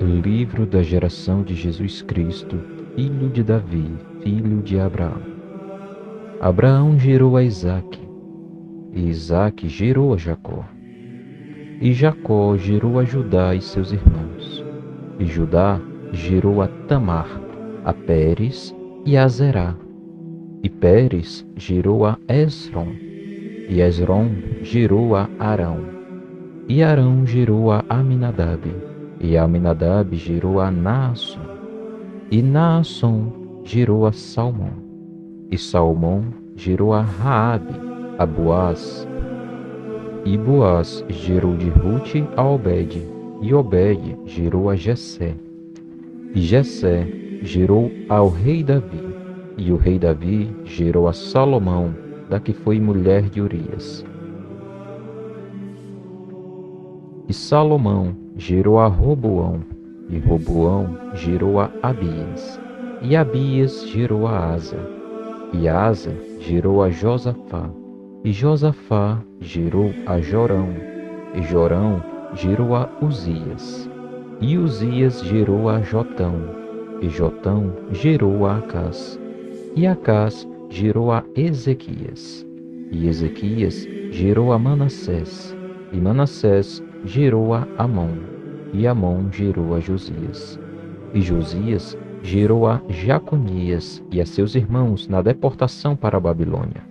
Livro da geração de Jesus Cristo, filho de Davi, filho de Abraão. Abraão gerou a Isaque, e Isaque gerou a Jacó. E Jacó gerou a Judá e seus irmãos. E Judá gerou a Tamar, a Pérez e a Zerá. E Pérez gerou a Esrom. E Esrom gerou a Arão. E Arão gerou a Aminadab. E Aminadab gerou a Naasson. E Naasson gerou a Salmão. E Salmão gerou a Raabe, a Boaz. E Boaz gerou de Rute a Obed. E Obed gerou a Jessé. E Jessé gerou ao rei Davi. E o rei Davi gerou a Salomão, da que foi mulher de Urias. E Salomão gerou a Roboão. E Roboão gerou a Abias. E Abias gerou a Asa. E Asa gerou a Josafá. E Josafá gerou a Jorão. E Jorão gerou a Uzias. E Uzias gerou a Jotão. E Jotão gerou a Acás. E Acás gerou a Ezequias. E Ezequias gerou a Manassés. E Manassés gerou a Amon. E Amon gerou a Josias. E Josias gerou a Jaconias e a seus irmãos na deportação para a Babilônia.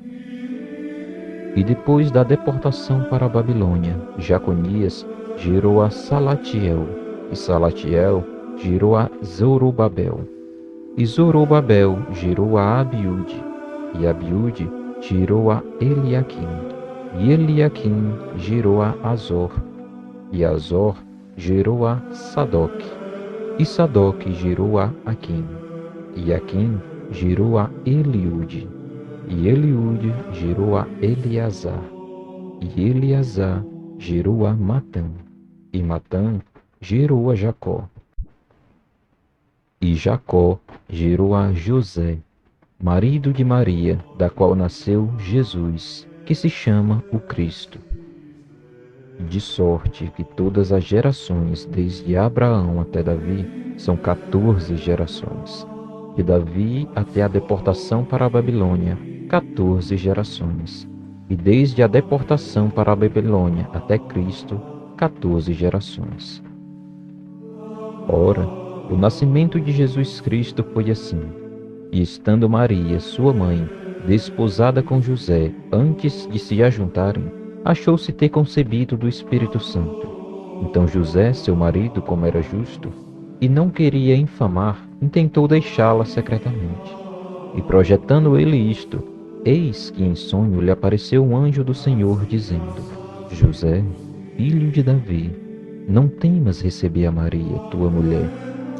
E depois da deportação para a Babilônia, Jaconias gerou a Salatiel. E Salatiel gerou a Zorobabel. E Zorobabel gerou a Abiúde. E Abiúde gerou a Eliaquim. E Eliaquim gerou a Azor. E Azor gerou a Sadoc. E Sadoc gerou a Aquim. E Aquim gerou a Eliúde. E Eliúde gerou a Eleazar. E Eleazar gerou a Matã. E Matã gerou a Jacó. E Jacó gerou a José, marido de Maria, da qual nasceu Jesus, que se chama o Cristo. De sorte que todas as gerações, desde Abraão até Davi, são 14 gerações. De Davi até a deportação para a Babilônia, 14 gerações. E desde a deportação para a Babilônia até Cristo, 14 gerações. Ora, o nascimento de Jesus Cristo foi assim. E estando Maria, sua mãe, desposada com José, antes de se ajuntarem, achou-se ter concebido do Espírito Santo. Então José, seu marido, como era justo, e não queria infamar, intentou deixá-la secretamente. E projetando ele isto, eis que em sonho lhe apareceu um anjo do Senhor, dizendo: José, filho de Davi, não temas receber a Maria, tua mulher,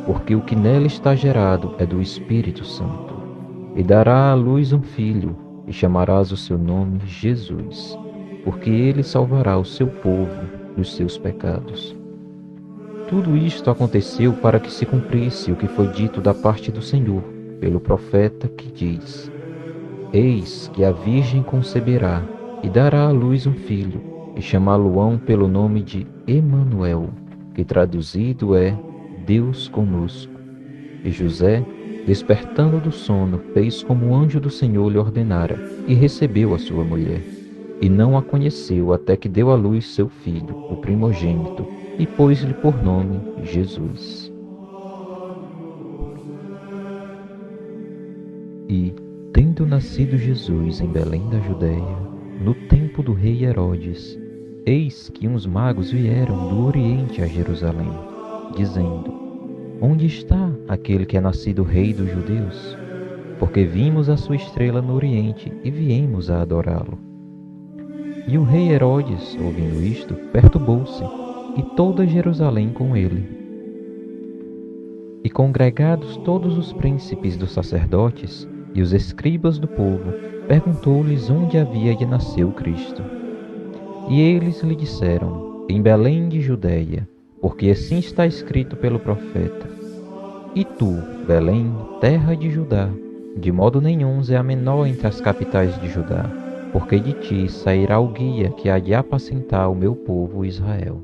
porque o que nela está gerado é do Espírito Santo. E dará à luz um filho, e chamarás o seu nome Jesus, porque ele salvará o seu povo dos seus pecados. Tudo isto aconteceu para que se cumprisse o que foi dito da parte do Senhor, pelo profeta, que diz: Eis que a Virgem conceberá, e dará à luz um filho, e chamá-lo-ão pelo nome de Emanuel, que traduzido é Deus conosco. E José, despertando do sono, fez como o anjo do Senhor lhe ordenara, e recebeu a sua mulher. E não a conheceu até que deu à luz seu filho, o primogênito, e pôs-lhe por nome Jesus. E, tendo nascido Jesus em Belém da Judéia, no tempo do rei Herodes, eis que uns magos vieram do Oriente a Jerusalém, dizendo: Onde está aquele que é nascido rei dos judeus? Porque vimos a sua estrela no Oriente e viemos a adorá-lo. E o rei Herodes, ouvindo isto, perturbou-se, e toda Jerusalém com ele. E congregados todos os príncipes dos sacerdotes e os escribas do povo, perguntou-lhes onde havia de nascer o Cristo. E eles lhe disseram: Em Belém de Judeia, porque assim está escrito pelo profeta: E tu, Belém, terra de Judá, de modo nenhum é a menor entre as capitais de Judá, porque de ti sairá o guia que há de apacentar o meu povo Israel.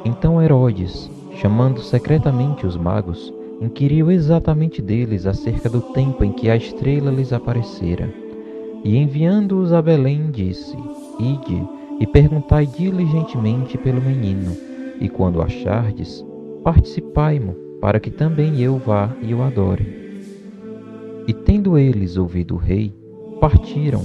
Então Herodes, chamando secretamente os magos, inquiriu exatamente deles acerca do tempo em que a estrela lhes aparecera. E enviando-os a Belém, disse: Ide e perguntai diligentemente pelo menino, e quando o achardes, participai-mo, para que também eu vá e o adore. E tendo eles ouvido o rei, partiram,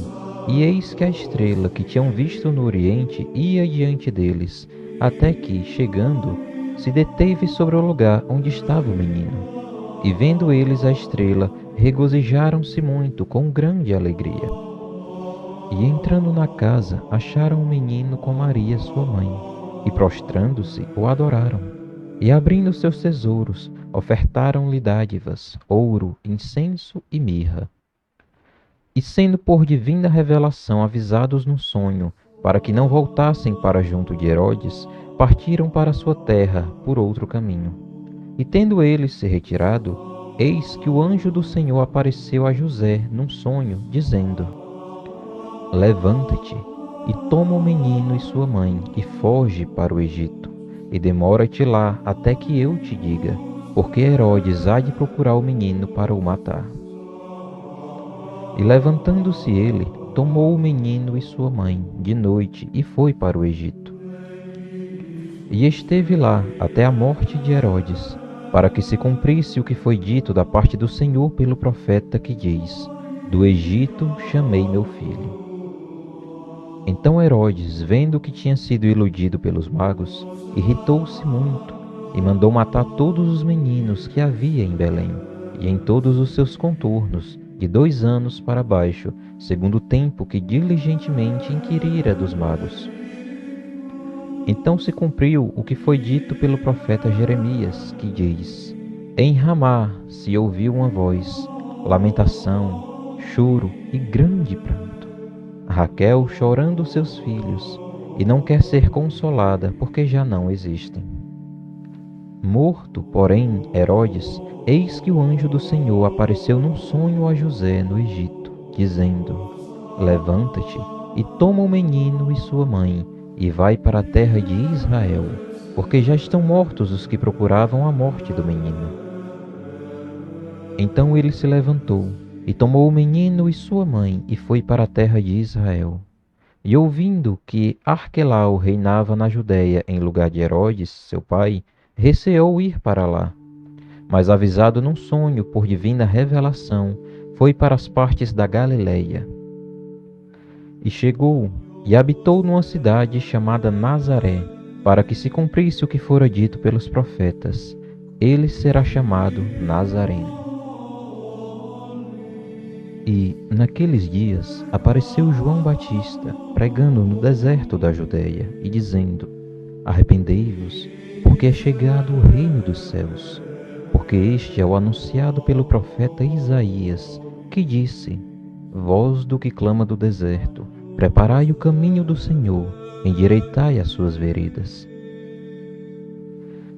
e eis que a estrela que tinham visto no oriente ia diante deles, até que, chegando, se deteve sobre o lugar onde estava o menino. E vendo eles a estrela, regozijaram-se muito com grande alegria. E entrando na casa, acharam o menino com Maria, sua mãe, e prostrando-se, o adoraram. E abrindo seus tesouros, ofertaram-lhe dádivas, ouro, incenso e mirra. E sendo por divina revelação avisados no sonho, para que não voltassem para junto de Herodes, partiram para sua terra por outro caminho. E tendo eles se retirado, eis que o anjo do Senhor apareceu a José num sonho, dizendo: Levanta-te e toma o menino e sua mãe e foge para o Egito, e demora-te lá até que eu te diga, porque Herodes há de procurar o menino para o matar. E levantando-se ele, tomou o menino e sua mãe de noite e foi para o Egito. E esteve lá até a morte de Herodes, para que se cumprisse o que foi dito da parte do Senhor pelo profeta que diz: Do Egito chamei meu filho. Então Herodes, vendo que tinha sido iludido pelos magos, irritou-se muito e mandou matar todos os meninos que havia em Belém e em todos os seus contornos, de 2 anos para baixo, segundo o tempo que diligentemente inquirira dos magos. Então se cumpriu o que foi dito pelo profeta Jeremias, que diz: Em Ramá se ouviu uma voz, lamentação, choro e grande pranto. Raquel chorando seus filhos, e não quer ser consolada, porque já não existem. Morto, porém, Herodes, eis que o anjo do Senhor apareceu num sonho a José no Egito, dizendo: Levanta-te e toma o menino e sua mãe, e vai para a terra de Israel, porque já estão mortos os que procuravam a morte do menino. Então ele se levantou, e tomou o menino e sua mãe, e foi para a terra de Israel. E ouvindo que Arquelau reinava na Judéia em lugar de Herodes, seu pai, receou ir para lá. Mas avisado num sonho por divina revelação, foi para as partes da Galileia. E chegou, e habitou numa cidade chamada Nazaré, para que se cumprisse o que fora dito pelos profetas: ele será chamado Nazareno. E, naqueles dias, apareceu João Batista, pregando no deserto da Judéia, e dizendo: Arrependei-vos, porque é chegado o reino dos céus. Porque este é o anunciado pelo profeta Isaías, que disse: Voz do que clama do deserto, preparai o caminho do Senhor, endireitai as suas veredas.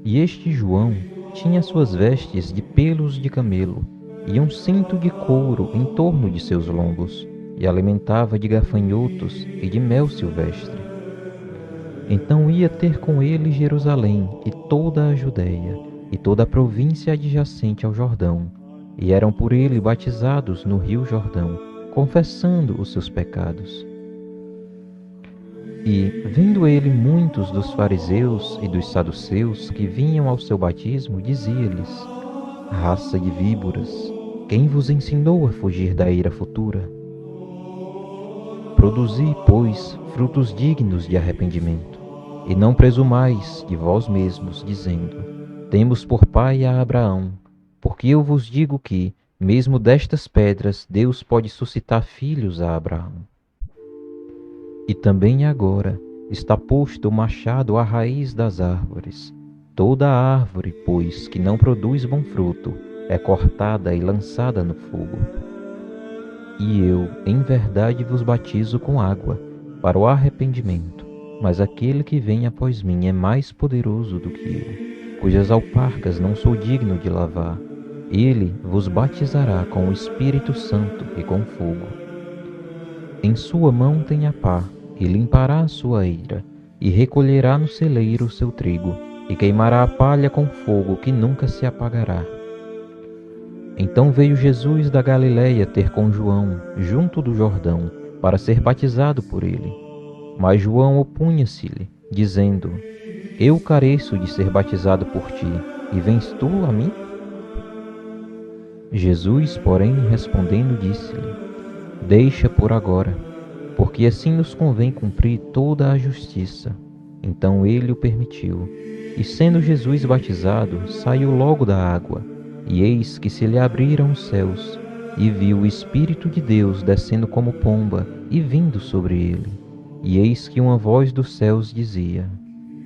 E este João tinha suas vestes de pelos de camelo, e um cinto de couro em torno de seus lombos, e alimentava de gafanhotos e de mel silvestre. Então ia ter com ele Jerusalém e toda a Judéia, e toda a província adjacente ao Jordão, e eram por ele batizados no rio Jordão, confessando os seus pecados. E, vendo ele muitos dos fariseus e dos saduceus que vinham ao seu batismo, dizia-lhes: Raça de víboras, quem vos ensinou a fugir da ira futura? Produzi, pois, frutos dignos de arrependimento, e não presumais de vós mesmos, dizendo: Temos por pai a Abraão, porque eu vos digo que, mesmo destas pedras, Deus pode suscitar filhos a Abraão. E também agora está posto o machado à raiz das árvores. Toda árvore, pois, que não produz bom fruto, é cortada e lançada no fogo. E eu, em verdade, vos batizo com água, para o arrependimento, mas aquele que vem após mim é mais poderoso do que eu, cujas alparcas não sou digno de lavar. Ele vos batizará com o Espírito Santo e com fogo. Em sua mão tem a pá, e limpará a sua eira, e recolherá no celeiro o seu trigo, e queimará a palha com fogo que nunca se apagará. Então veio Jesus da Galiléia ter com João, junto do Jordão, para ser batizado por ele. Mas João opunha-se-lhe, dizendo: Eu careço de ser batizado por ti, e vens tu a mim? Jesus, porém, respondendo, disse-lhe: Deixa por agora, porque assim nos convém cumprir toda a justiça. Então ele o permitiu. E sendo Jesus batizado, saiu logo da água. E eis que se lhe abriram os céus, e viu o Espírito de Deus descendo como pomba e vindo sobre ele. E eis que uma voz dos céus dizia: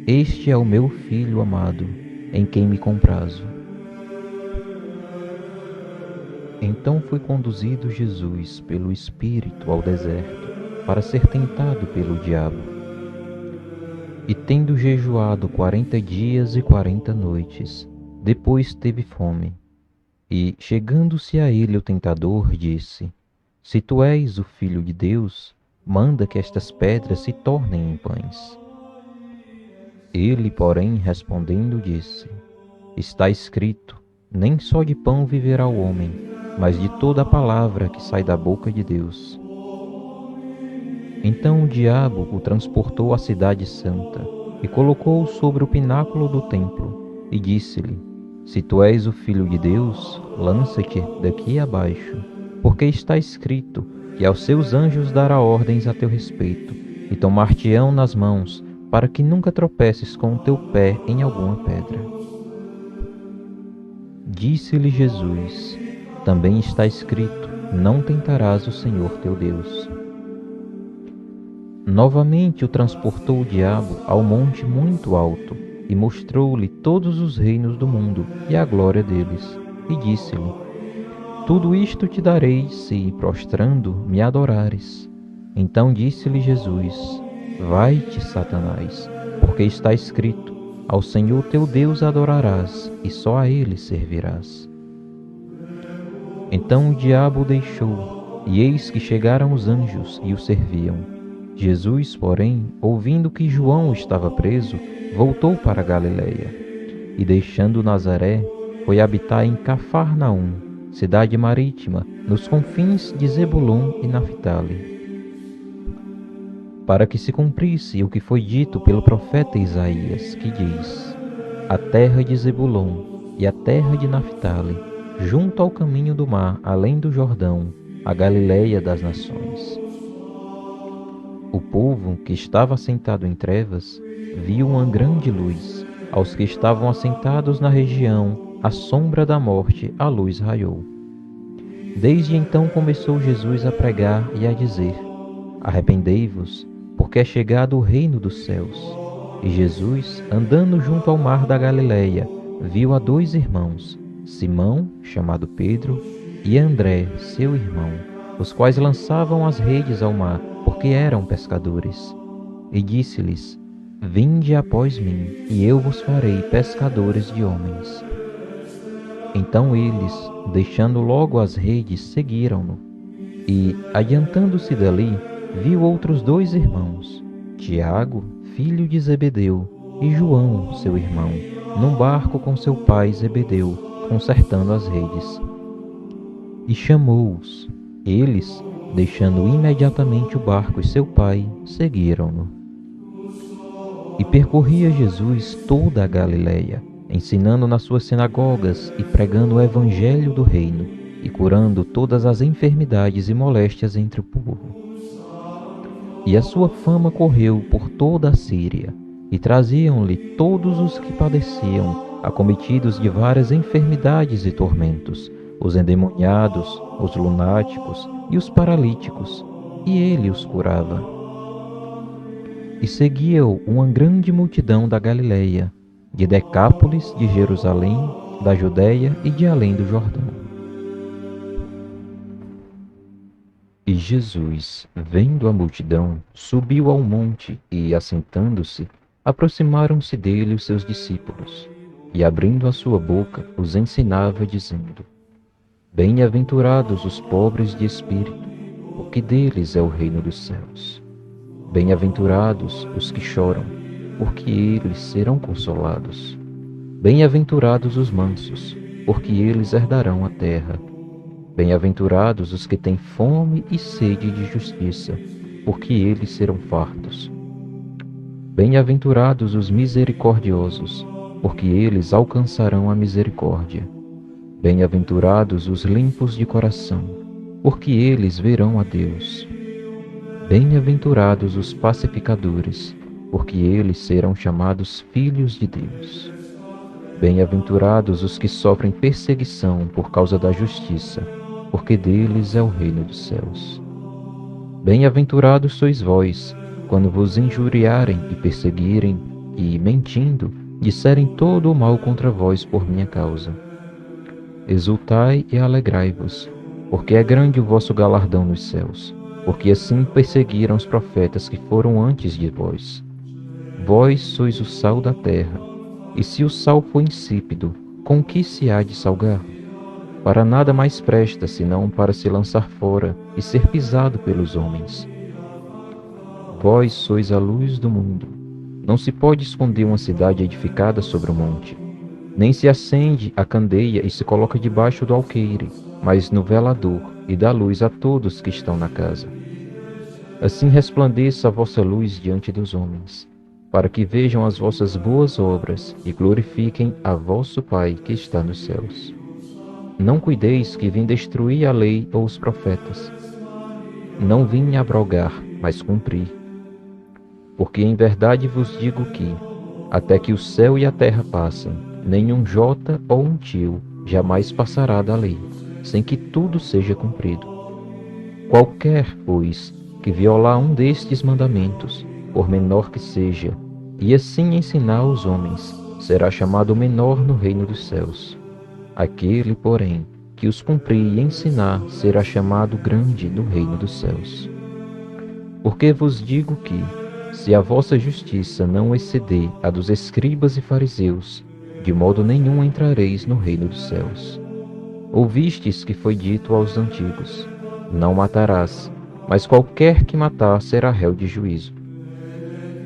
Este é o meu Filho amado, em quem me comprazo. Então foi conduzido Jesus pelo Espírito ao deserto, para ser tentado pelo diabo. E tendo jejuado 40 dias e 40 noites, depois teve fome. E, chegando-se a ele o tentador, disse: Se tu és o Filho de Deus, manda que estas pedras se tornem em pães. Ele, porém, respondendo, disse: Está escrito: Nem só de pão viverá o homem, mas de toda a palavra que sai da boca de Deus. Então o diabo o transportou à cidade santa, e colocou-o sobre o pináculo do templo, e disse-lhe: Se tu és o Filho de Deus, lança-te daqui abaixo, porque está escrito que aos seus anjos dará ordens a teu respeito, e tomar-te-ão nas mãos, para que nunca tropeces com o teu pé em alguma pedra. Disse-lhe Jesus: Também está escrito: Não tentarás o Senhor teu Deus. Novamente o transportou o diabo ao monte muito alto, e mostrou-lhe todos os reinos do mundo e a glória deles, e disse-lhe: Tudo isto te darei, se, prostrando, me adorares. Então disse-lhe Jesus: Vai-te, Satanás, porque está escrito: Ao Senhor teu Deus adorarás, e só a ele servirás. Então o diabo o deixou, e eis que chegaram os anjos e o serviam. Jesus, porém, ouvindo que João estava preso, voltou para a Galiléia. E deixando Nazaré, foi habitar em Cafarnaum, cidade marítima, nos confins de Zebulon e Naphtali, para que se cumprisse o que foi dito pelo profeta Isaías, que diz: A terra de Zebulon e a terra de Naphtali, junto ao caminho do mar, além do Jordão, a Galiléia das nações. O povo que estava assentado em trevas viu uma grande luz. Aos que estavam assentados na região, à sombra da morte, a luz raiou. Desde então começou Jesus a pregar e a dizer: Arrependei-vos, porque é chegado o reino dos céus. E Jesus, andando junto ao mar da Galiléia, viu a 2 irmãos, Simão, chamado Pedro, e André, seu irmão, os quais lançavam as redes ao mar, porque eram pescadores. E disse-lhes: Vinde após mim, e eu vos farei pescadores de homens. Então eles, deixando logo as redes, seguiram-no. E, adiantando-se dali, viu outros 2 irmãos, Tiago, filho de Zebedeu, e João, seu irmão, num barco com seu pai Zebedeu, consertando as redes. E chamou-os. Eles, deixando imediatamente o barco e seu pai, seguiram-no. E percorria Jesus toda a Galiléia, ensinando nas suas sinagogas e pregando o evangelho do reino, e curando todas as enfermidades e moléstias entre o povo. E a sua fama correu por toda a Síria, e traziam-lhe todos os que padeciam, acometidos de várias enfermidades e tormentos, os endemoniados, os lunáticos e os paralíticos, e ele os curava. E seguia-o uma grande multidão da Galiléia, de Decápolis, de Jerusalém, da Judéia e de além do Jordão. E Jesus, vendo a multidão, subiu ao monte e, assentando-se, aproximaram-se dele os seus discípulos, e abrindo a sua boca, os ensinava, dizendo: Bem-aventurados os pobres de espírito, porque deles é o reino dos céus. Bem-aventurados os que choram, porque eles serão consolados. Bem-aventurados os mansos, porque eles herdarão a terra. Bem-aventurados os que têm fome e sede de justiça, porque eles serão fartos. Bem-aventurados os misericordiosos, porque eles alcançarão a misericórdia. Bem-aventurados os limpos de coração, porque eles verão a Deus. Bem-aventurados os pacificadores, porque eles serão chamados filhos de Deus. Bem-aventurados os que sofrem perseguição por causa da justiça, porque deles é o reino dos céus. Bem-aventurados sois vós, quando vos injuriarem e perseguirem, e, mentindo, disserem todo o mal contra vós por minha causa. Exultai e alegrai-vos, porque é grande o vosso galardão nos céus, porque assim perseguiram os profetas que foram antes de vós. Vós sois o sal da terra, e se o sal for insípido, com que se há de salgar? Para nada mais presta, senão para se lançar fora e ser pisado pelos homens. Vós sois a luz do mundo. Não se pode esconder uma cidade edificada sobre um monte. Nem se acende a candeia e se coloca debaixo do alqueire, mas no velador, e dá luz a todos que estão na casa. Assim resplandeça a vossa luz diante dos homens, para que vejam as vossas boas obras e glorifiquem a vosso Pai que está nos céus. Não cuideis que vim destruir a lei ou os profetas. Não vim abrogar, mas cumprir. Porque em verdade vos digo que, até que o céu e a terra passem, nenhum jota ou um tio jamais passará da lei, sem que tudo seja cumprido. Qualquer, pois, que violar um destes mandamentos, por menor que seja, e assim ensinar aos homens, será chamado menor no reino dos céus. Aquele, porém, que os cumprir e ensinar, será chamado grande no reino dos céus. Porque vos digo que, se a vossa justiça não exceder a dos escribas e fariseus, de modo nenhum entrareis no reino dos céus. Ouvistes que foi dito aos antigos: não matarás, mas qualquer que matar será réu de juízo.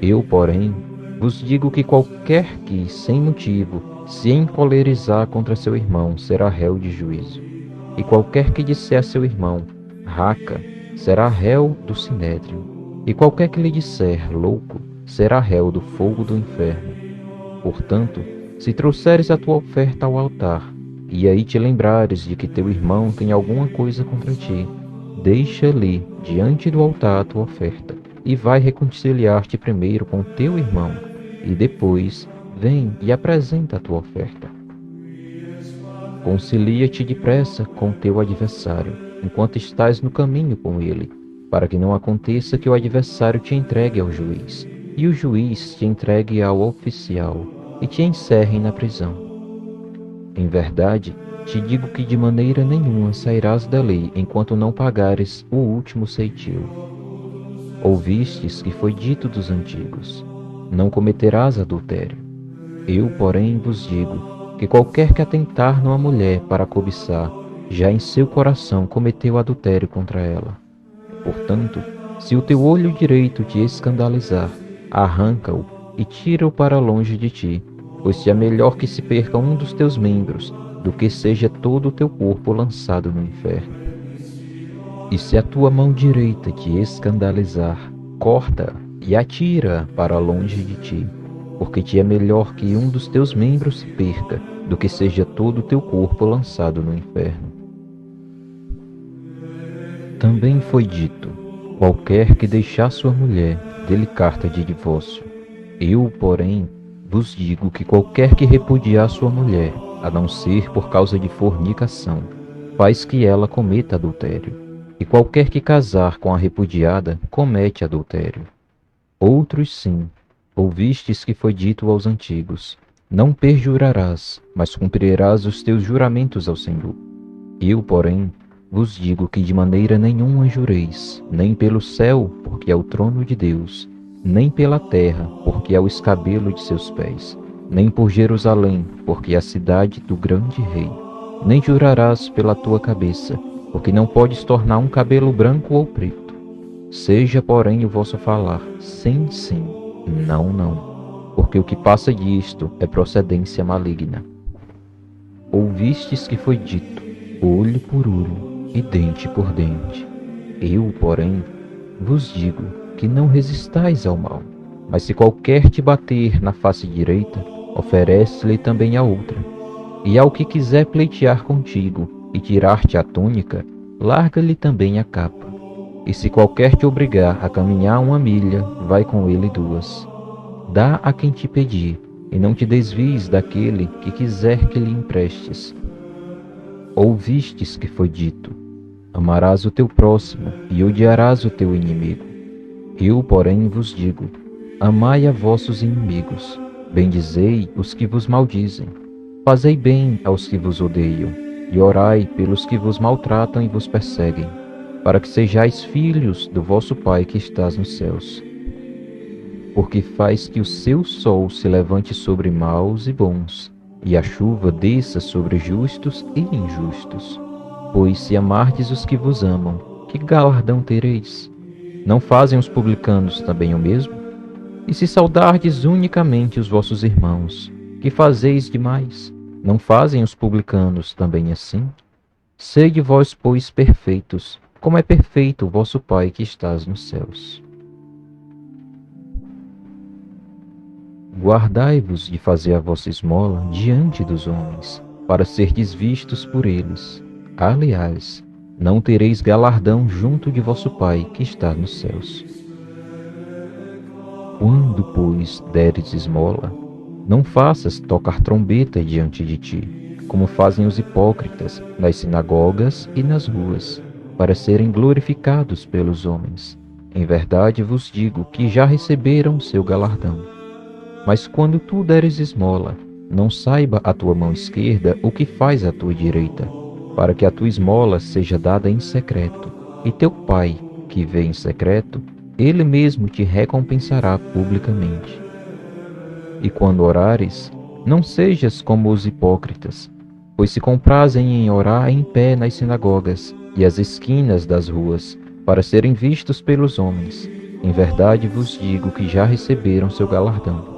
Eu, porém, vos digo que qualquer que, sem motivo, se encolerizar contra seu irmão, será réu de juízo. E qualquer que disser a seu irmão, raca, será réu do sinédrio. E qualquer que lhe disser, louco, será réu do fogo do inferno. Portanto, se trouxeres a tua oferta ao altar, e aí te lembrares de que teu irmão tem alguma coisa contra ti, deixa-lhe diante do altar a tua oferta, e vai reconciliar-te primeiro com teu irmão, e depois vem e apresenta a tua oferta. Concilia-te depressa com teu adversário, enquanto estás no caminho com ele, para que não aconteça que o adversário te entregue ao juiz, e o juiz te entregue ao oficial, e te encerrem na prisão. Em verdade, te digo que de maneira nenhuma sairás da lei enquanto não pagares o último ceitil. Ouvistes que foi dito dos antigos: não cometerás adultério. Eu, porém, vos digo que qualquer que atentar numa mulher para cobiçar, já em seu coração cometeu adultério contra ela. Portanto, se o teu olho direito te escandalizar, arranca-o e tira-o para longe de ti, pois te é melhor que se perca um dos teus membros, do que seja todo o teu corpo lançado no inferno. E se a tua mão direita te escandalizar, corta-a e atira-a para longe de ti, porque te é melhor que um dos teus membros se perca, do que seja todo o teu corpo lançado no inferno. Também foi dito: qualquer que deixar sua mulher, dê-lhe carta de divórcio. Eu, porém, vos digo que qualquer que repudiar sua mulher, a não ser por causa de fornicação, faz que ela cometa adultério. E qualquer que casar com a repudiada, comete adultério. Outros sim, ouvistes que foi dito aos antigos: não perjurarás, mas cumprirás os teus juramentos ao Senhor. Eu, porém, vos digo que de maneira nenhuma jureis, nem pelo céu, porque é o trono de Deus, nem pela terra, porque é o escabelo de seus pés, nem por Jerusalém, porque é a cidade do grande rei. Nem jurarás pela tua cabeça, porque não podes tornar um cabelo branco ou preto. Seja, porém, o vosso falar sim, sim, não, não. porque o que passa disto é procedência maligna. Ouvistes que foi dito, olho por olho e dente por dente. Eu, porém, vos digo que não resistais ao mal, mas se qualquer te bater na face direita, oferece-lhe também a outra. E ao que quiser pleitear contigo e tirar-te a túnica, larga-lhe também a capa. E se qualquer te obrigar a caminhar 1 milha, vai com ele 2. Dá a quem te pedir, e não te desvies daquele que quiser que lhe emprestes. Ouvistes que foi dito, amarás o teu próximo e odiarás o teu inimigo. Eu, porém, vos digo, amai a vossos inimigos, bendizei os que vos maldizem, fazei bem aos que vos odeiam, e orai pelos que vos maltratam e vos perseguem, para que sejais filhos do vosso Pai que estás nos céus. Porque faz que o seu sol se levante sobre maus e bons, e a chuva desça sobre justos e injustos. Pois se amardes os que vos amam, que galardão tereis? Não fazem os publicanos também o mesmo? E se saudardes unicamente os vossos irmãos, que fazeis demais? Não fazem os publicanos também assim? Sede vós, pois, perfeitos, como é perfeito o vosso Pai que estás nos céus. Guardai-vos de fazer a vossa esmola diante dos homens, para serdes vistos por eles. Aliás, não tereis galardão junto de vosso Pai que está nos céus. Quando, pois, deres esmola, não faças tocar trombeta diante de ti, como fazem os hipócritas nas sinagogas e nas ruas, para serem glorificados pelos homens. Em verdade vos digo que já receberam seu galardão. Mas quando tu deres esmola, não saiba a tua mão esquerda o que faz a tua direita, para que a tua esmola seja dada em secreto, e teu Pai, que vê em secreto, ele mesmo te recompensará publicamente. E quando orares, não sejas como os hipócritas, pois se comprazem em orar em pé nas sinagogas e às esquinas das ruas, para serem vistos pelos homens. Em verdade vos digo que já receberam seu galardão.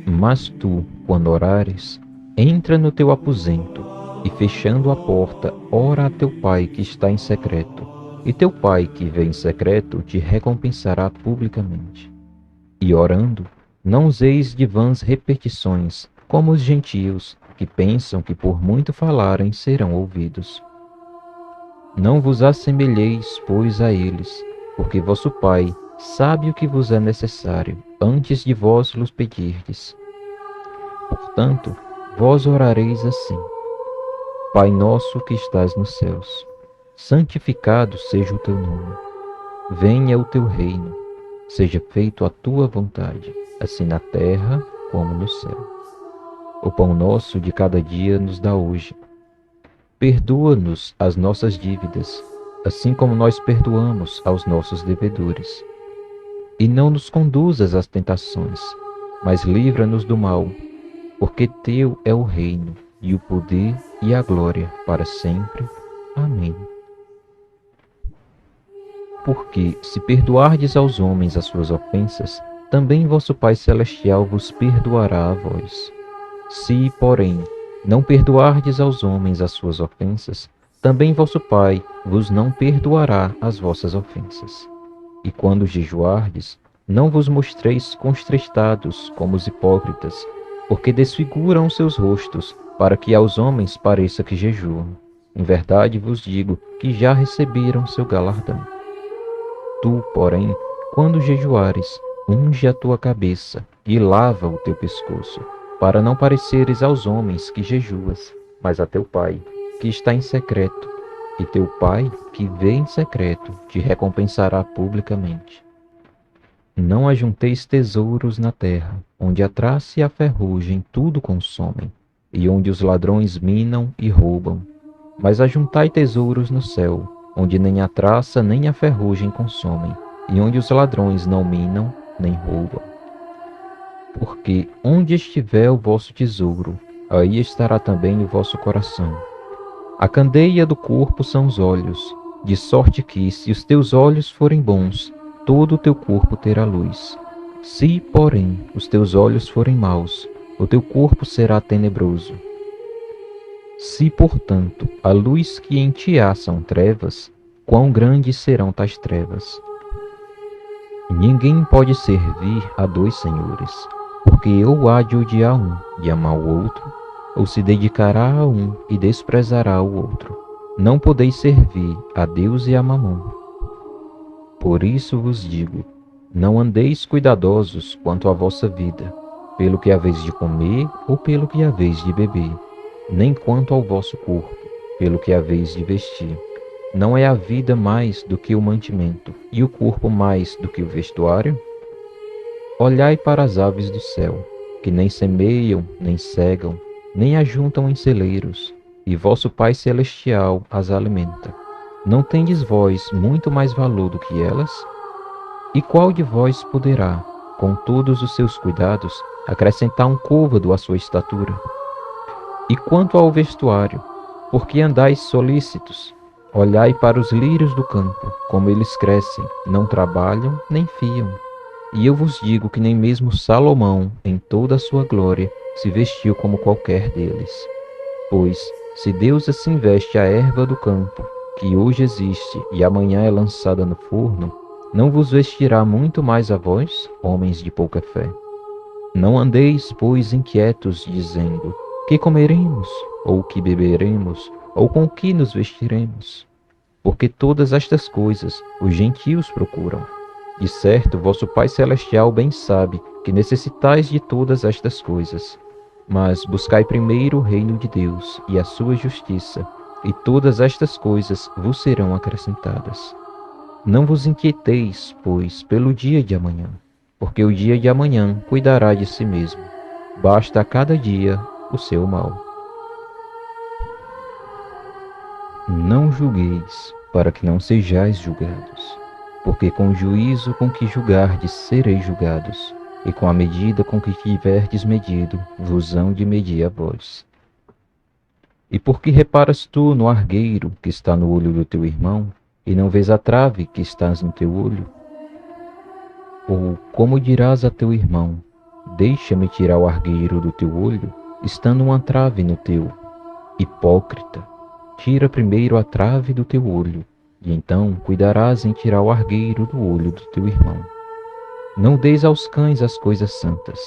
Mas tu, quando orares, entra no teu aposento, e fechando a porta, ora a teu Pai que está em secreto, e teu Pai que vê em secreto te recompensará publicamente. E orando, não useis de vãs repetições, como os gentios, que pensam que por muito falarem serão ouvidos. Não vos assemelheis, pois, a eles, porque vosso Pai sabe o que vos é necessário, antes de vós los pedirdes. Portanto, vós orareis assim: Pai nosso que estás nos céus, santificado seja o teu nome. Venha o teu reino, seja feito a tua vontade, assim na terra como no céu. O pão nosso de cada dia nos dá hoje. Perdoa-nos as nossas dívidas, assim como nós perdoamos aos nossos devedores. E não nos conduzas às tentações, mas livra-nos do mal, porque teu é o reino, e o poder e a glória para sempre. Amém. Porque, se perdoardes aos homens as suas ofensas, também vosso Pai Celestial vos perdoará a vós. Se, porém, não perdoardes aos homens as suas ofensas, também vosso Pai vos não perdoará as vossas ofensas. E quando jejuardes, não vos mostreis contristados como os hipócritas, porque desfiguram seus rostos, para que aos homens pareça que jejuam. Em verdade vos digo que já receberam seu galardão. Tu, porém, quando jejuares, unge a tua cabeça e lava o teu pescoço, para não pareceres aos homens que jejuas, mas a teu Pai, que está em secreto, e teu Pai, que vê em secreto, te recompensará publicamente. Não ajunteis tesouros na terra, onde a traça e a ferrugem tudo consomem, e onde os ladrões minam e roubam. Mas ajuntai tesouros no céu, onde nem a traça nem a ferrugem consomem, e onde os ladrões não minam nem roubam. Porque onde estiver o vosso tesouro, aí estará também o vosso coração. A candeia do corpo são os olhos, de sorte que, se os teus olhos forem bons, todo o teu corpo terá luz. Se, porém, os teus olhos forem maus, o teu corpo será tenebroso. Se, portanto, a luz que em ti há são trevas, quão grandes serão tais trevas? Ninguém pode servir a dois senhores, porque ou há de odiar um e amar o outro, ou se dedicará a um e desprezará o outro. Não podeis servir a Deus e a Mamon. Por isso vos digo, não andeis cuidadosos quanto à vossa vida, pelo que haveis de comer ou pelo que haveis de beber, nem quanto ao vosso corpo, pelo que haveis de vestir. Não é a vida mais do que o mantimento, e o corpo mais do que o vestuário? Olhai para as aves do céu, que nem semeiam, nem cegam, nem ajuntam em celeiros, e vosso Pai Celestial as alimenta. Não tendes vós muito mais valor do que elas? E qual de vós poderá, com todos os seus cuidados, acrescentar um côvado à sua estatura? E quanto ao vestuário, por que andais solícitos? Olhai para os lírios do campo, como eles crescem, não trabalham nem fiam. E eu vos digo que nem mesmo Salomão, em toda a sua glória, se vestiu como qualquer deles. Pois, se Deus assim veste a erva do campo, que hoje existe e amanhã é lançada no forno, não vos vestirá muito mais a vós, homens de pouca fé? Não andeis, pois, inquietos, dizendo: que comeremos? Ou que beberemos? Ou com que nos vestiremos? Porque todas estas coisas os gentios procuram. De certo, vosso Pai Celestial bem sabe que necessitais de todas estas coisas. Mas buscai primeiro o reino de Deus e a sua justiça, e todas estas coisas vos serão acrescentadas. Não vos inquieteis, pois, pelo dia de amanhã, porque o dia de amanhã cuidará de si mesmo. Basta a cada dia o seu mal. Não julgueis, para que não sejais julgados, porque com o juízo com que julgardes sereis julgados, e com a medida com que tiverdes medido, vos hão de medir a vós. E por que reparas tu no argueiro que está no olho do teu irmão, e não vês a trave que estás no teu olho? Ou como dirás a teu irmão: deixa-me tirar o argueiro do teu olho, estando uma trave no teu? Hipócrita, tira primeiro a trave do teu olho, e então cuidarás em tirar o argueiro do olho do teu irmão. Não deis aos cães as coisas santas,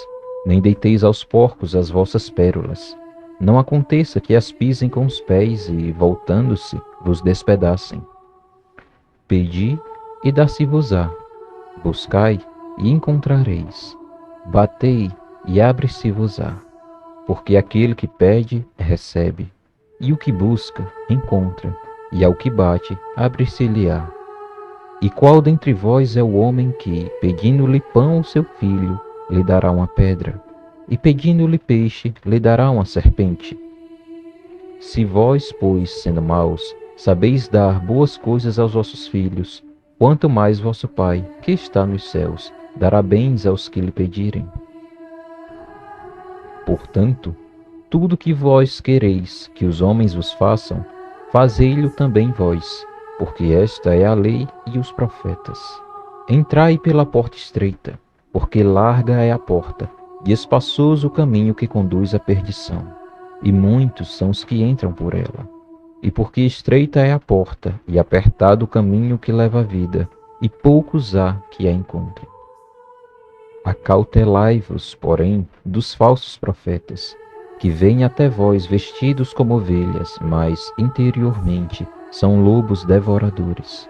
nem deiteis aos porcos as vossas pérolas. Não aconteça que as pisem com os pés e, voltando-se, vos despedacem. Pedi e dar-se-vos-á. Buscai e encontrareis. Batei e abre-se-vos-á. Porque aquele que pede, recebe, e o que busca, encontra, e ao que bate, abre-se-lhe-á. E qual dentre vós é o homem que, pedindo-lhe pão ao seu filho, lhe dará uma pedra? E pedindo-lhe peixe, lhe dará uma serpente? Se vós, pois, sendo maus, sabeis dar boas coisas aos vossos filhos, quanto mais vosso Pai, que está nos céus, dará bens aos que lhe pedirem. Portanto, tudo que vós quereis que os homens vos façam, fazei-lo também vós, porque esta é a lei e os profetas. Entrai pela porta estreita, porque larga é a porta, e espaçoso o caminho que conduz à perdição, e muitos são os que entram por ela. E porque estreita é a porta, e apertado o caminho que leva à vida, e poucos há que a encontrem. Acautelai-vos, porém, dos falsos profetas, que vêm até vós vestidos como ovelhas, mas, interiormente, são lobos devoradores.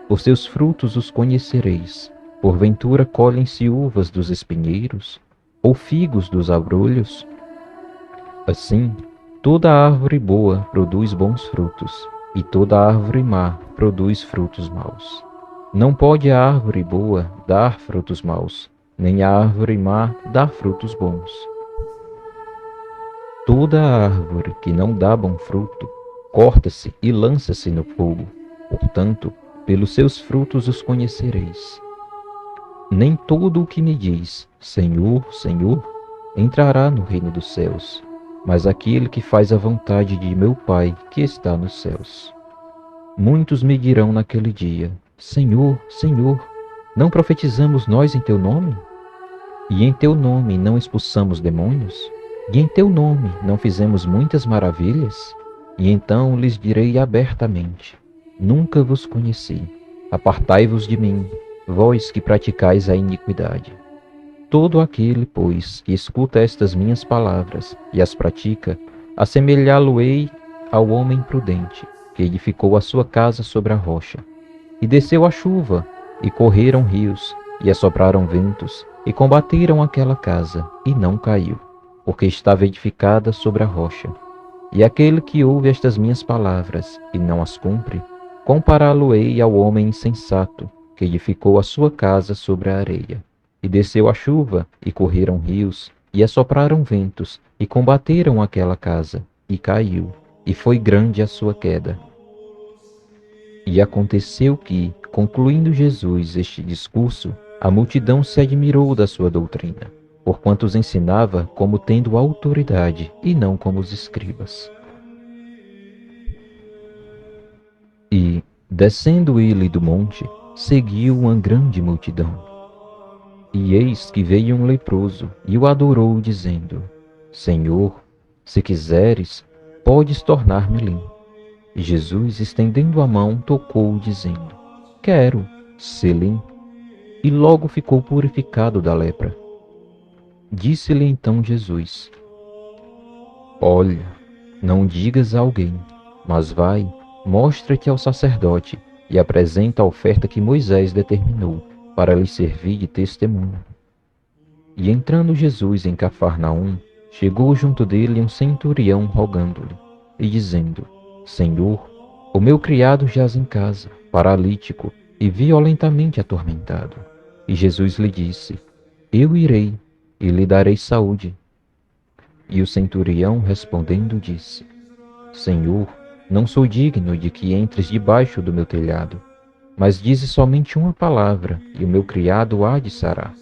Por seus frutos os conhecereis. Porventura colhem-se uvas dos espinheiros, ou figos dos abrolhos? Assim, toda árvore boa produz bons frutos, e toda árvore má produz frutos maus. Não pode a árvore boa dar frutos maus, nem a árvore má dar frutos bons. Toda árvore que não dá bom fruto, corta-se e lança-se no fogo. Portanto, pelos seus frutos os conhecereis. Nem todo o que me diz, Senhor, Senhor, entrará no reino dos céus, mas aquele que faz a vontade de meu Pai que está nos céus. Muitos me dirão naquele dia: Senhor, Senhor, não profetizamos nós em teu nome? E em teu nome não expulsamos demônios? E em teu nome não fizemos muitas maravilhas? E então lhes direi abertamente: Nunca vos conheci. Apartai-vos de mim, vós que praticais a iniquidade. Todo aquele, pois, que escuta estas minhas palavras e as pratica, assemelhá-lo-ei ao homem prudente, que edificou a sua casa sobre a rocha. E desceu a chuva, e correram rios, e assopraram ventos, e combateram aquela casa, e não caiu, porque estava edificada sobre a rocha. E aquele que ouve estas minhas palavras, e não as cumpre, compará-lo-ei ao homem insensato, que edificou a sua casa sobre a areia. E desceu a chuva, e correram rios, e assopraram ventos, e combateram aquela casa, e caiu, e foi grande a sua queda. E aconteceu que, concluindo Jesus este discurso, a multidão se admirou da sua doutrina, porquanto os ensinava como tendo autoridade, e não como os escribas. E, descendo ele do monte, seguiu uma grande multidão. E eis que veio um leproso, e o adorou, dizendo: Senhor, se quiseres, podes tornar-me limpo. E Jesus, estendendo a mão, tocou-o, dizendo: Quero, ser limpo. E logo ficou purificado da lepra. Disse-lhe então Jesus: Olha, não digas a alguém, mas vai, mostra-te ao sacerdote e apresenta a oferta que Moisés determinou, para lhe servir de testemunho. E entrando Jesus em Cafarnaum, chegou junto dele um centurião rogando-lhe, e dizendo: Senhor, o meu criado jaz em casa, paralítico e violentamente atormentado. E Jesus lhe disse: Eu irei e lhe darei saúde. E o centurião respondendo disse: Senhor, não sou digno de que entres debaixo do meu telhado, mas dize somente uma palavra, e o meu criado há de sarar.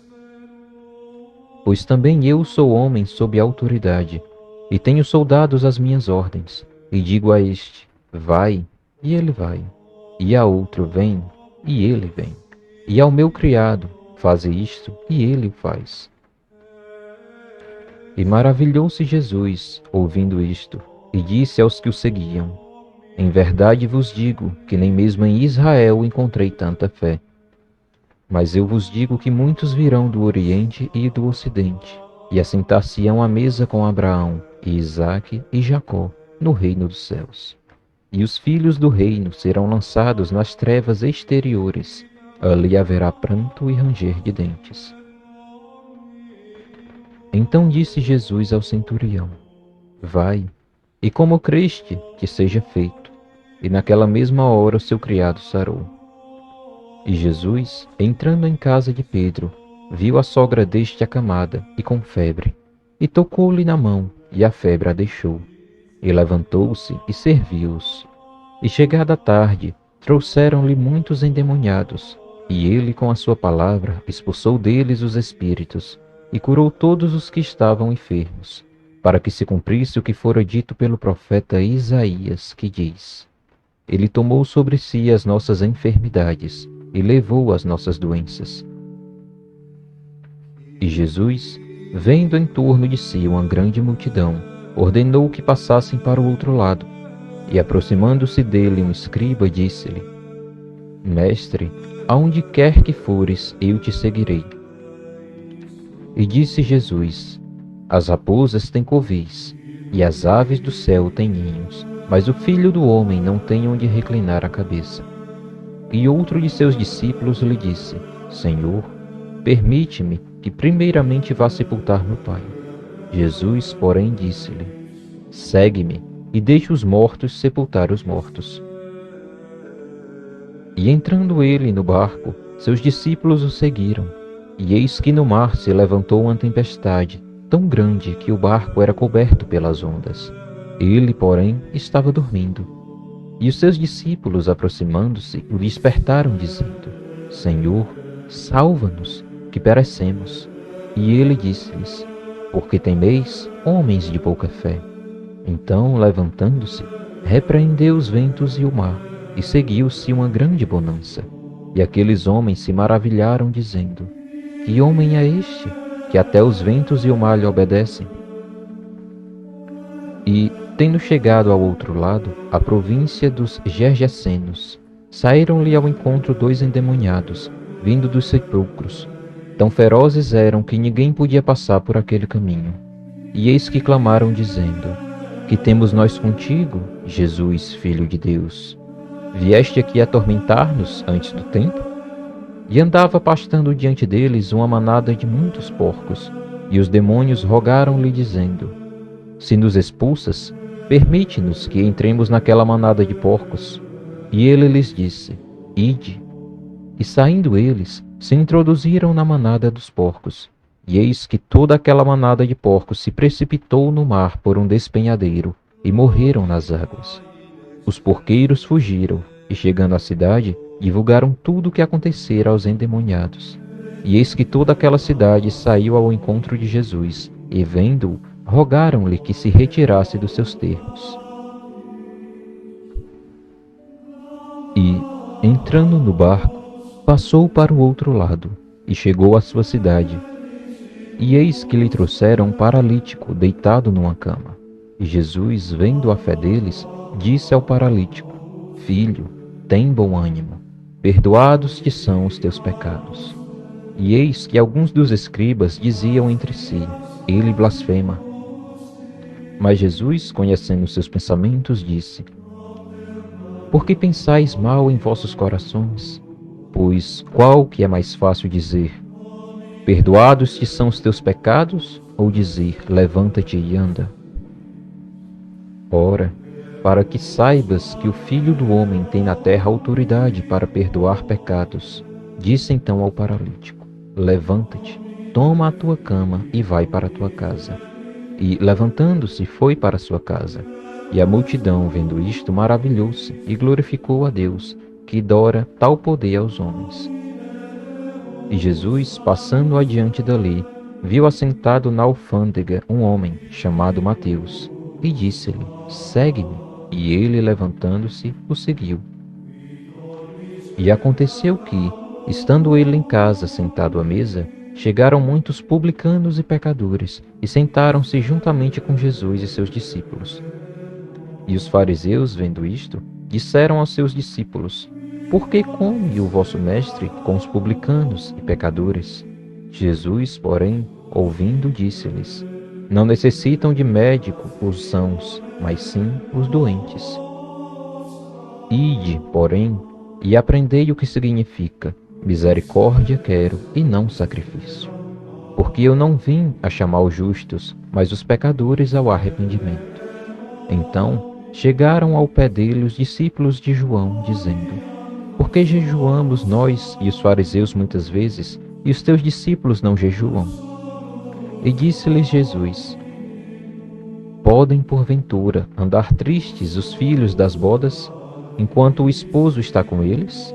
Pois também eu sou homem sob autoridade, e tenho soldados às minhas ordens, e digo a este: vai, e ele vai, e a outro: vem, e ele vem, e ao meu criado: faze isto, e ele o faz. E maravilhou-se Jesus, ouvindo isto, e disse aos que o seguiam: Em verdade vos digo que nem mesmo em Israel encontrei tanta fé. Mas eu vos digo que muitos virão do Oriente e do Ocidente, e assentar-se-ão à mesa com Abraão, e Isaque e Jacó, no reino dos céus. E os filhos do reino serão lançados nas trevas exteriores, ali haverá pranto e ranger de dentes. Então disse Jesus ao centurião: Vai, e como creste, que seja feito. E naquela mesma hora o seu criado sarou. E Jesus, entrando em casa de Pedro, viu a sogra deste acamada e com febre, e tocou-lhe na mão, e a febre a deixou. E levantou-se e serviu-os. E chegada a tarde, trouxeram-lhe muitos endemoniados, e ele com a sua palavra expulsou deles os espíritos, e curou todos os que estavam enfermos, para que se cumprisse o que fora dito pelo profeta Isaías, que diz: Ele tomou sobre si as nossas enfermidades, e levou as nossas doenças. E Jesus, vendo em torno de si uma grande multidão, ordenou que passassem para o outro lado, e aproximando-se dele um escriba, disse-lhe: Mestre, aonde quer que fores, eu te seguirei. E disse Jesus: As raposas têm covis, e as aves do céu têm ninhos, mas o Filho do Homem não tem onde reclinar a cabeça. E outro de seus discípulos lhe disse: Senhor, permite-me que primeiramente vá sepultar meu pai. Jesus, porém, disse-lhe: Segue-me, e deixe os mortos sepultar os mortos. E entrando ele no barco, seus discípulos o seguiram. E eis que no mar se levantou uma tempestade, tão grande que o barco era coberto pelas ondas. Ele, porém, estava dormindo. E os seus discípulos, aproximando-se, o despertaram, dizendo: Senhor, salva-nos, que perecemos. E ele disse-lhes: Por que temeis, homens de pouca fé? Então, levantando-se, repreendeu os ventos e o mar, e seguiu-se uma grande bonança. E aqueles homens se maravilharam, dizendo: Que homem é este? que até os ventos e o mar lhe obedecem? E, tendo chegado ao outro lado, a província dos Gergesenos, saíram-lhe ao encontro 2 endemoniados, vindo dos sepulcros. Tão ferozes eram que ninguém podia passar por aquele caminho. E eis que clamaram, dizendo: Que temos nós contigo, Jesus, Filho de Deus? Vieste aqui atormentar-nos antes do tempo? E andava pastando diante deles uma manada de muitos porcos, e os demônios rogaram-lhe, dizendo: Se nos expulsas, permite-nos que entremos naquela manada de porcos. E ele lhes disse: Ide. E saindo eles, se introduziram na manada dos porcos. E eis que toda aquela manada de porcos se precipitou no mar por um despenhadeiro, e morreram nas águas. Os porqueiros fugiram, e chegando à cidade, divulgaram tudo o que acontecera aos endemoniados. E eis que toda aquela cidade saiu ao encontro de Jesus, e vendo-o, rogaram-lhe que se retirasse dos seus termos. E, entrando no barco, passou para o outro lado, e chegou à sua cidade. E eis que lhe trouxeram um paralítico deitado numa cama. E Jesus, vendo a fé deles, disse ao paralítico: Filho, tem bom ânimo, perdoados te são os teus pecados. E eis que alguns dos escribas diziam entre si: Ele blasfema. Mas Jesus, conhecendo seus pensamentos, disse: Por que pensais mal em vossos corações? Pois qual que é mais fácil dizer: Perdoados te são os teus pecados, ou dizer: Levanta-te e anda? Ora, para que saibas que o Filho do Homem tem na terra autoridade para perdoar pecados, disse então ao paralítico: Levanta-te, toma a tua cama e vai para a tua casa. E, levantando-se, foi para a sua casa. E a multidão, vendo isto, maravilhou-se e glorificou a Deus, que dora tal poder aos homens. E Jesus, passando adiante dali, viu assentado na alfândega um homem, chamado Mateus, e disse-lhe: Segue-me. E ele, levantando-se, o seguiu. E aconteceu que, estando ele em casa sentado à mesa, chegaram muitos publicanos e pecadores, e sentaram-se juntamente com Jesus e seus discípulos. E os fariseus, vendo isto, disseram aos seus discípulos: Por que come o vosso mestre com os publicanos e pecadores? Jesus, porém, ouvindo, disse-lhes: Não necessitam de médico os sãos, mas sim os doentes. Ide, porém, e aprendei o que significa: misericórdia quero e não sacrifício. Porque eu não vim a chamar os justos, mas os pecadores ao arrependimento. Então chegaram ao pé dele os discípulos de João, dizendo: Por que jejuamos nós e os fariseus muitas vezes, e os teus discípulos não jejuam? E disse-lhes Jesus: Podem, porventura, andar tristes os filhos das bodas, enquanto o esposo está com eles?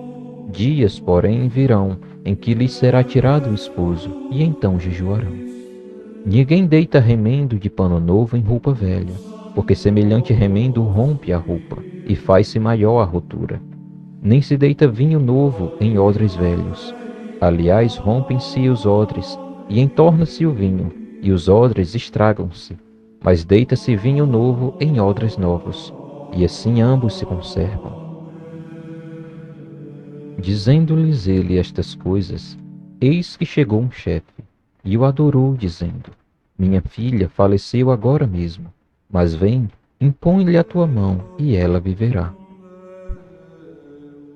Dias, porém, virão, em que lhes será tirado o esposo, e então jejuarão. Ninguém deita remendo de pano novo em roupa velha, porque semelhante remendo rompe a roupa, e faz-se maior a rotura. Nem se deita vinho novo em odres velhos. Aliás, rompem-se os odres, e entorna-se o vinho, e os odres estragam-se. Mas deita-se vinho novo em odres novos, e assim ambos se conservam. Dizendo-lhes ele estas coisas, eis que chegou um chefe, e o adorou, dizendo: Minha filha faleceu agora mesmo, mas vem, impõe-lhe a tua mão, e ela viverá.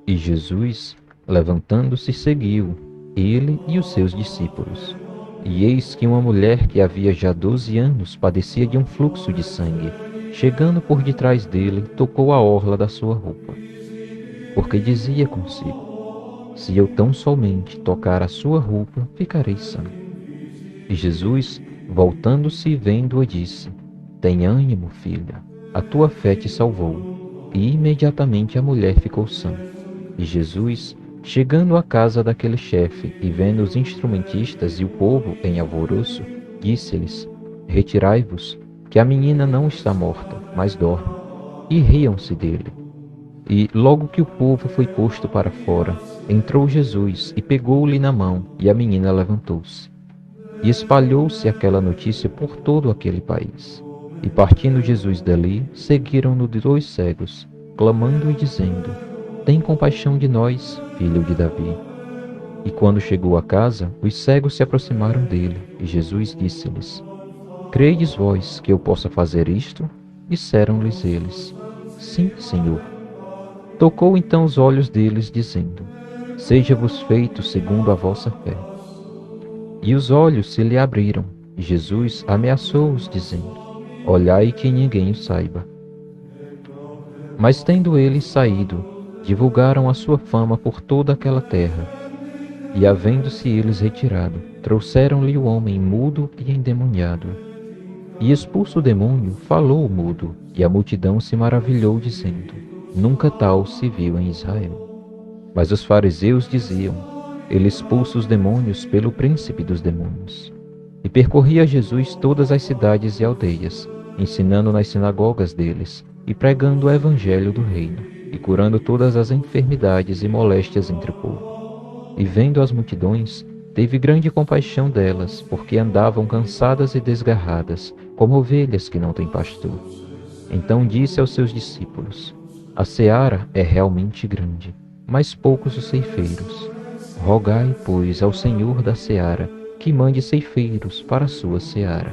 E Jesus, levantando-se, seguiu, ele e os seus discípulos. E eis que uma mulher que havia já 12 anos padecia de um fluxo de sangue, chegando por detrás dele, tocou a orla da sua roupa. Porque dizia consigo: Se eu tão somente tocar a sua roupa, ficarei sã. E Jesus, voltando-se e vendo-a, disse: Tem ânimo, filha, a tua fé te salvou. E imediatamente a mulher ficou sã. E Jesus, chegando à casa daquele chefe e vendo os instrumentistas e o povo em alvoroço, disse-lhes: Retirai-vos, que a menina não está morta, mas dorme. E riam-se dele. E logo que o povo foi posto para fora, entrou Jesus e pegou-lhe na mão, e a menina levantou-se. E espalhou-se aquela notícia por todo aquele país. E partindo Jesus dali, seguiram-no 2 cegos, clamando e dizendo: Tem compaixão de nós, filho de Davi. E quando chegou a casa, os cegos se aproximaram dele, e Jesus disse-lhes: Credes vós que eu possa fazer isto? Disseram-lhes eles: Sim, Senhor. Tocou então os olhos deles, dizendo: Seja-vos feito segundo a vossa fé. E os olhos se lhe abriram, e Jesus ameaçou-os, dizendo: Olhai que ninguém o saiba. Mas tendo eles saído, divulgaram a sua fama por toda aquela terra. E havendo-se eles retirado, trouxeram-lhe o homem mudo e endemoniado. E expulso o demônio, falou o mudo, e a multidão se maravilhou, dizendo: Nunca tal se viu em Israel. Mas os fariseus diziam: Ele expulsa os demônios pelo príncipe dos demônios. E percorria Jesus todas as cidades e aldeias, ensinando nas sinagogas deles, e pregando o evangelho do reino, e curando todas as enfermidades e moléstias entre o povo. E vendo as multidões, teve grande compaixão delas, porque andavam cansadas e desgarradas, como ovelhas que não têm pastor. Então disse aos seus discípulos: A seara é realmente grande, mas poucos os ceifeiros. Rogai, pois, ao Senhor da seara que mande ceifeiros para a sua seara.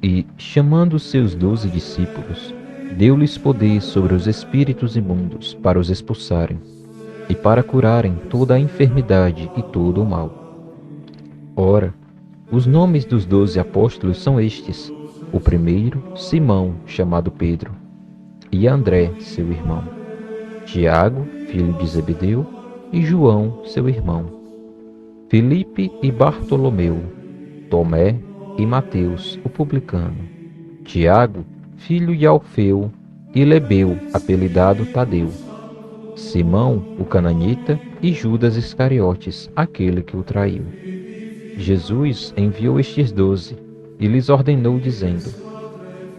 E, chamando os seus 12 discípulos, deu-lhes poder sobre os espíritos imundos para os expulsarem, e para curarem toda a enfermidade e todo o mal. Ora, os nomes dos 12 apóstolos são estes: o primeiro, Simão, chamado Pedro, e André, seu irmão, Tiago, filho de Zebedeu, e João, seu irmão, Filipe e Bartolomeu, Tomé e Mateus, o publicano, Tiago, filho de Alfeu, e Lebeu, apelidado Tadeu, Simão, o cananita, e Judas Iscariotes, aquele que o traiu. Jesus enviou estes 12 e lhes ordenou, dizendo: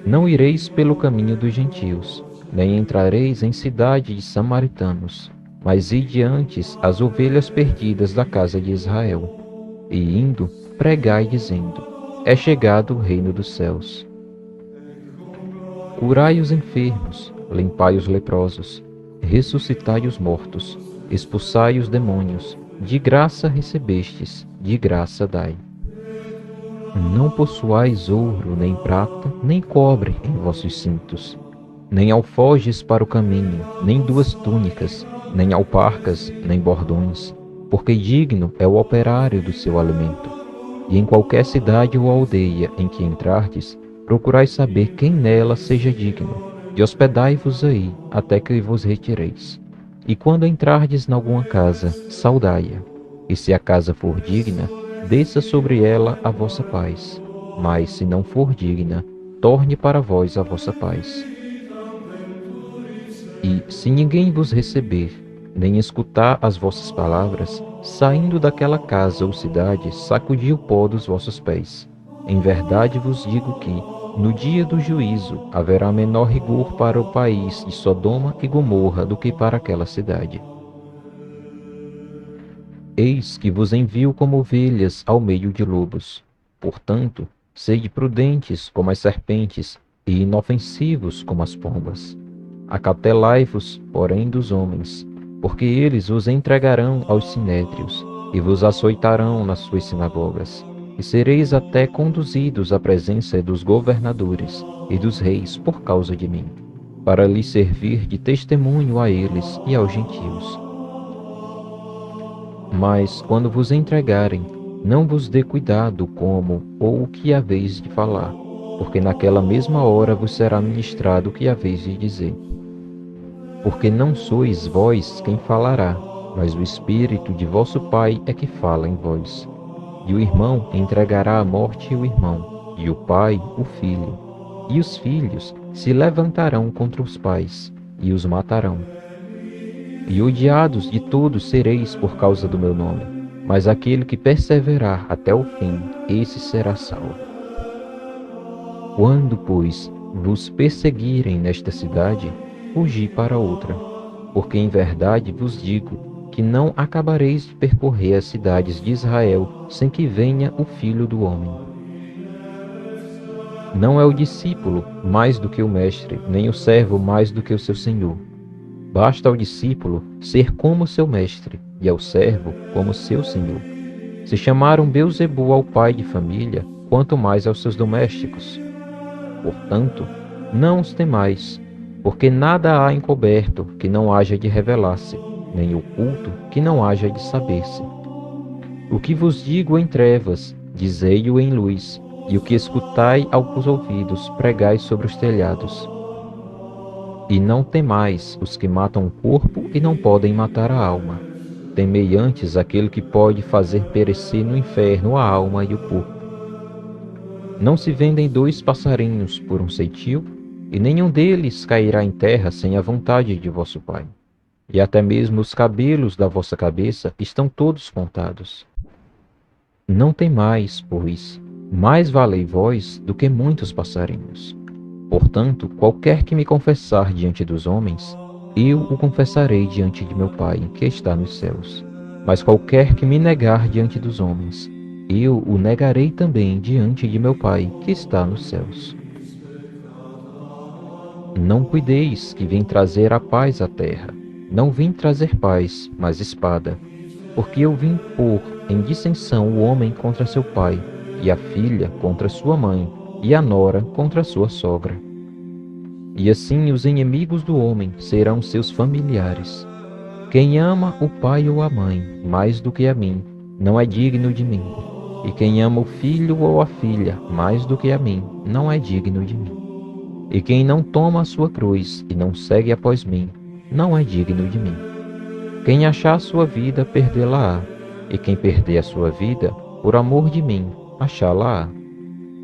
Não ireis pelo caminho dos gentios, nem entrareis em cidade de samaritanos, mas ide antes as ovelhas perdidas da casa de Israel. E indo, pregai, dizendo: É chegado o reino dos céus. Curai os enfermos, limpai os leprosos, ressuscitai os mortos, expulsai os demônios, de graça recebestes, de graça dai. Não possuais ouro, nem prata, nem cobre em vossos cintos, nem alforjes para o caminho, nem 2 túnicas, nem alparcas, nem bordões, porque digno é o operário do seu alimento. E em qualquer cidade ou aldeia em que entrardes, procurai saber quem nela seja digno, e hospedai-vos aí, até que vos retireis. E quando entrardes em alguma casa, saudai-a, e se a casa for digna, desça sobre ela a vossa paz, mas se não for digna, torne para vós a vossa paz. E se ninguém vos receber, nem escutar as vossas palavras, saindo daquela casa ou cidade, sacudi o pó dos vossos pés. Em verdade vos digo que, no dia do juízo, haverá menor rigor para o país de Sodoma e Gomorra do que para aquela cidade. Eis que vos envio como ovelhas ao meio de lobos. Portanto, sede prudentes como as serpentes e inofensivos como as pombas. Acautelai-vos, porém, dos homens, porque eles vos entregarão aos sinédrios e vos açoitarão nas suas sinagogas, e sereis até conduzidos à presença dos governadores e dos reis por causa de mim, para lhes servir de testemunho a eles e aos gentios. Mas, quando vos entregarem, não vos dê cuidado como ou o que haveis de falar, porque naquela mesma hora vos será ministrado o que haveis de dizer. Porque não sois vós quem falará, mas o Espírito de vosso Pai é que fala em vós. E o irmão entregará à morte o irmão, e o pai o filho. E os filhos se levantarão contra os pais, e os matarão. E odiados de todos sereis por causa do meu nome, mas aquele que perseverar até o fim, esse será salvo. Quando, pois, vos perseguirem nesta cidade, fugi para outra, porque em verdade vos digo que não acabareis de percorrer as cidades de Israel sem que venha o Filho do Homem. Não é o discípulo mais do que o mestre, nem o servo mais do que o seu senhor. Basta ao discípulo ser como seu mestre, e ao servo como seu senhor. Se chamaram Beelzebu ao pai de família, quanto mais aos seus domésticos. Portanto, não os temais, porque nada há encoberto que não haja de revelar-se, nem oculto que não haja de saber-se. O que vos digo em trevas, dizei-o em luz, e o que escutai aos ouvidos, pregai sobre os telhados. E não temais os que matam o corpo e não podem matar a alma. Temei antes aquele que pode fazer perecer no inferno a alma e o corpo. Não se vendem 2 passarinhos por um ceitil, e nenhum deles cairá em terra sem a vontade de vosso Pai. E até mesmo os cabelos da vossa cabeça estão todos contados. Não temais, pois, mais valei vós do que muitos passarinhos. Portanto, qualquer que me confessar diante dos homens, eu o confessarei diante de meu Pai, que está nos céus. Mas qualquer que me negar diante dos homens, eu o negarei também diante de meu Pai, que está nos céus. Não cuideis que vim trazer a paz à terra. Não vim trazer paz, mas espada. Porque eu vim pôr em dissensão o homem contra seu pai, e a filha contra sua mãe, e a nora contra sua sogra. E assim os inimigos do homem serão seus familiares. Quem ama o pai ou a mãe mais do que a mim, não é digno de mim. E quem ama o filho ou a filha mais do que a mim, não é digno de mim. E quem não toma a sua cruz e não segue após mim, não é digno de mim. Quem achar a sua vida, perdê-la-á. E quem perder a sua vida, por amor de mim, achá-la-á.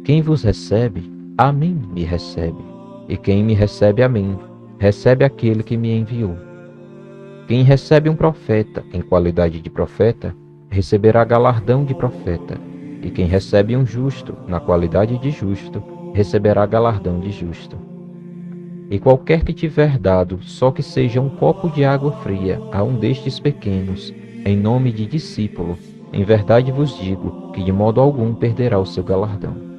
Quem vos recebe, a mim me recebe. E quem me recebe a mim, recebe aquele que me enviou. Quem recebe um profeta em qualidade de profeta, receberá galardão de profeta. E quem recebe um justo na qualidade de justo, receberá galardão de justo. E qualquer que tiver dado só que seja um copo de água fria a um destes pequenos, em nome de discípulo, em verdade vos digo que de modo algum perderá o seu galardão.